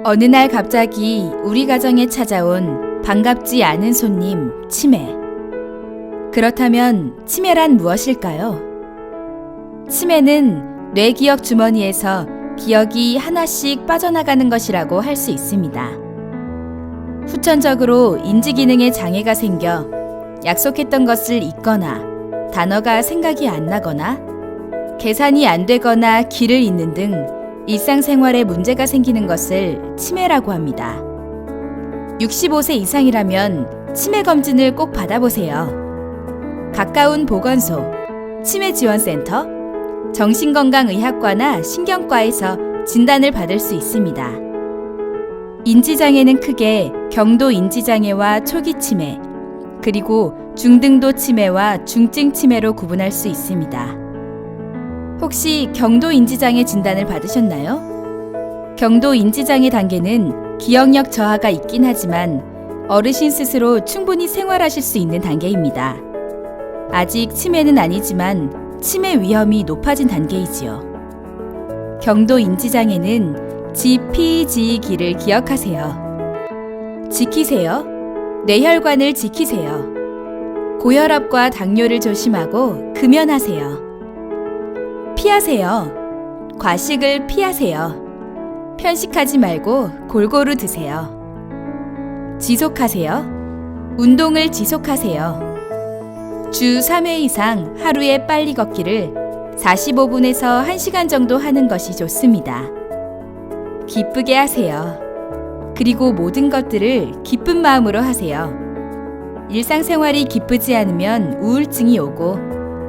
어느 날 갑자기 우리 가정에 찾아온 반갑지 않은 손님, 치매. 그렇다면 치매란 무엇일까요? 치매는 뇌기억 주머니에서 기억이 하나씩 빠져나가는 것이라고 할 수 있습니다. 후천적으로 인지기능에 장애가 생겨 약속했던 것을 잊거나 단어가 생각이 안 나거나 계산이 안 되거나 길을 잃는 등 일상생활에 문제가 생기는 것을 치매라고 합니다. 65세 이상이라면 치매 검진을 꼭 받아보세요. 가까운 보건소, 치매지원센터, 정신건강의학과나 신경과에서 진단을 받을 수 있습니다. 인지장애는 크게 경도 인지장애와 초기 치매, 그리고 중등도 치매와 중증 치매로 구분할 수 있습니다. 혹시 경도 인지장애 진단을 받으셨나요? 경도 인지장애 단계는 기억력 저하가 있긴 하지만 어르신 스스로 충분히 생활하실 수 있는 단계입니다. 아직 치매는 아니지만 치매 위험이 높아진 단계이지요. 경도 인지장애는 GPG기를 기억하세요. 지키세요. 뇌혈관을 지키세요. 고혈압과 당뇨를 조심하고 금연하세요. 피하세요. 과식을 피하세요. 편식하지 말고 골고루 드세요. 지속하세요. 운동을 지속하세요. 주 3회 이상 하루에 빨리 걷기를 45분에서 1시간 정도 하는 것이 좋습니다. 기쁘게 하세요. 그리고 모든 것들을 기쁜 마음으로 하세요. 일상생활이 기쁘지 않으면 우울증이 오고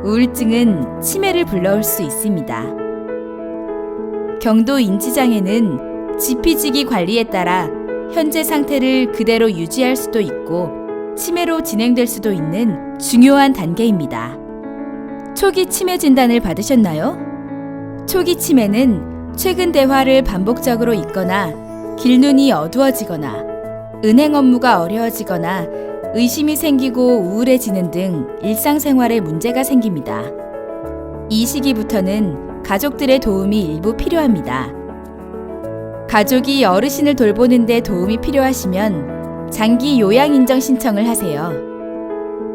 우울증은 치매를 불러올 수 있습니다. 경도 인지장애는 지피지기 관리에 따라 현재 상태를 그대로 유지할 수도 있고 치매로 진행될 수도 있는 중요한 단계입니다. 초기 치매 진단을 받으셨나요? 초기 치매는 최근 대화를 반복적으로 잊거나 길눈이 어두워지거나 은행 업무가 어려워지거나 의심이 생기고 우울해지는 등 일상생활에 문제가 생깁니다. 이 시기부터는 가족들의 도움이 일부 필요합니다. 가족이 어르신을 돌보는 데 도움이 필요하시면 장기 요양 인정 신청을 하세요.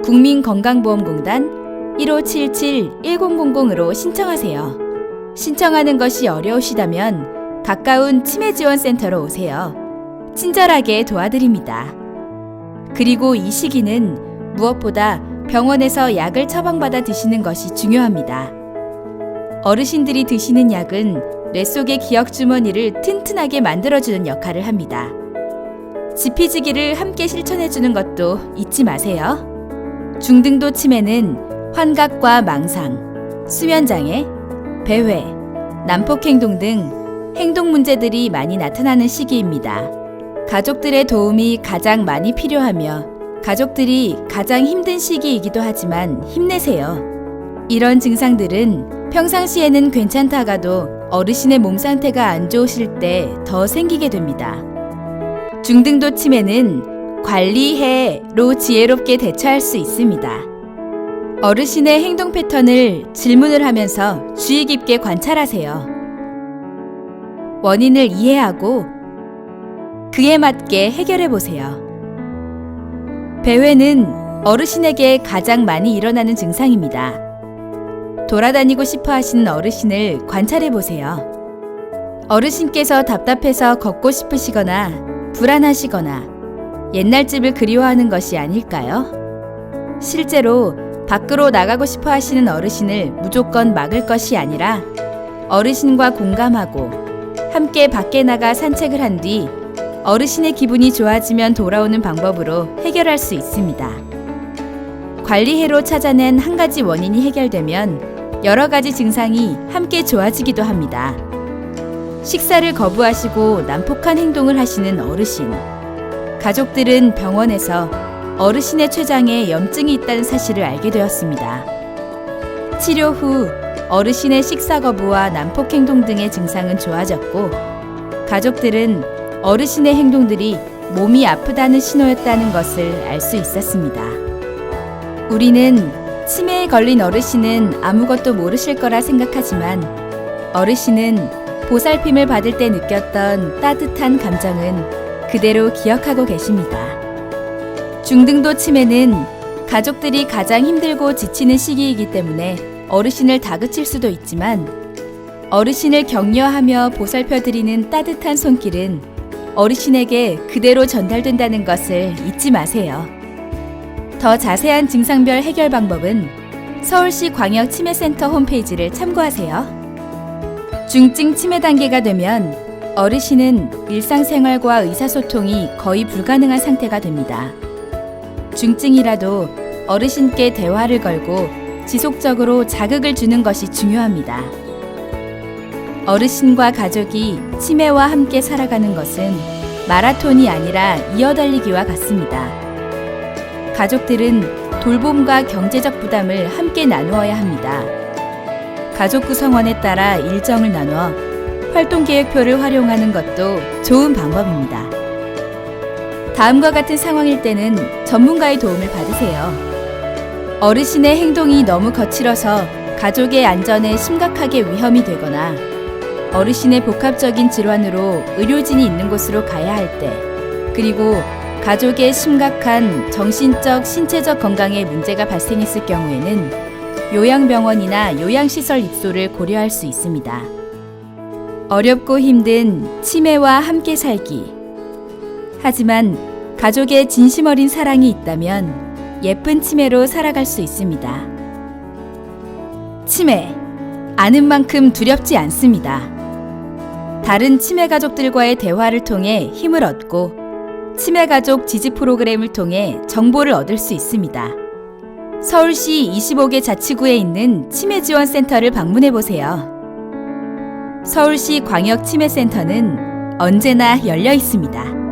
국민건강보험공단 1577-1000으로 신청하세요. 신청하는 것이 어려우시다면 가까운 치매지원센터로 오세요. 친절하게 도와드립니다. 그리고 이 시기는 무엇보다 병원에서 약을 처방받아 드시는 것이 중요합니다. 어르신들이 드시는 약은 뇌 속의 기억 주머니를 튼튼하게 만들어주는 역할을 합니다. 지피지기를 함께 실천해주는 것도 잊지 마세요. 중등도 치매는 환각과 망상, 수면장애, 배회, 난폭행동 등 행동 문제들이 많이 나타나는 시기입니다. 가족들의 도움이 가장 많이 필요하며 가족들이 가장 힘든 시기이기도 하지만 힘내세요. 이런 증상들은 평상시에는 괜찮다가도 어르신의 몸 상태가 안 좋으실 때 더 생기게 됩니다. 중등도 치매는 관리해로 지혜롭게 대처할 수 있습니다. 어르신의 행동 패턴을 질문을 하면서 주의 깊게 관찰하세요. 원인을 이해하고 그에 맞게 해결해 보세요. 배회는 어르신에게 가장 많이 일어나는 증상입니다. 돌아다니고 싶어 하시는 어르신을 관찰해 보세요. 어르신께서 답답해서 걷고 싶으시거나 불안하시거나 옛날 집을 그리워하는 것이 아닐까요? 실제로 밖으로 나가고 싶어 하시는 어르신을 무조건 막을 것이 아니라 어르신과 공감하고 함께 밖에 나가 산책을 한 뒤 어르신의 기분이 좋아지면 돌아오는 방법으로 해결할 수 있습니다. 관리해로 찾아낸 한 가지 원인이 해결되면 여러 가지 증상이 함께 좋아지기도 합니다. 식사를 거부하시고 난폭한 행동을 하시는 어르신. 가족들은 병원에서 어르신의 췌장에 염증이 있다는 사실을 알게 되었습니다. 치료 후 어르신의 식사 거부와 난폭 행동 등의 증상은 좋아졌고 가족들은 어르신의 행동들이 몸이 아프다는 신호였다는 것을 알 수 있었습니다. 우리는 치매에 걸린 어르신은 아무것도 모르실 거라 생각하지만 어르신은 보살핌을 받을 때 느꼈던 따뜻한 감정은 그대로 기억하고 계십니다. 중등도 치매는 가족들이 가장 힘들고 지치는 시기이기 때문에 어르신을 다그칠 수도 있지만 어르신을 격려하며 보살펴드리는 따뜻한 손길은 어르신에게 그대로 전달된다는 것을 잊지 마세요. 더 자세한 증상별 해결 방법은 서울시 광역치매센터 홈페이지를 참고하세요. 중증 치매 단계가 되면 어르신은 일상생활과 의사소통이 거의 불가능한 상태가 됩니다. 중증이라도 어르신께 대화를 걸고 지속적으로 자극을 주는 것이 중요합니다. 어르신과 가족이 치매와 함께 살아가는 것은 마라톤이 아니라 이어달리기와 같습니다. 가족들은 돌봄과 경제적 부담을 함께 나누어야 합니다. 가족 구성원에 따라 일정을 나눠 활동계획표를 활용하는 것도 좋은 방법입니다. 다음과 같은 상황일 때는 전문가의 도움을 받으세요. 어르신의 행동이 너무 거칠어서 가족의 안전에 심각하게 위험이 되거나 어르신의 복합적인 질환으로 의료진이 있는 곳으로 가야 할 때, 그리고 가족의 심각한 정신적, 신체적 건강에 문제가 발생했을 경우에는 요양병원이나 요양시설 입소를 고려할 수 있습니다. 어렵고 힘든 치매와 함께 살기. 하지만 가족의 진심 어린 사랑이 있다면 예쁜 치매로 살아갈 수 있습니다. 치매, 아는 만큼 두렵지 않습니다. 다른 치매 가족들과의 대화를 통해 힘을 얻고 치매 가족 지지 프로그램을 통해 정보를 얻을 수 있습니다. 서울시 25개 자치구에 있는 치매지원센터를 방문해 보세요. 서울시 광역치매센터는 언제나 열려 있습니다.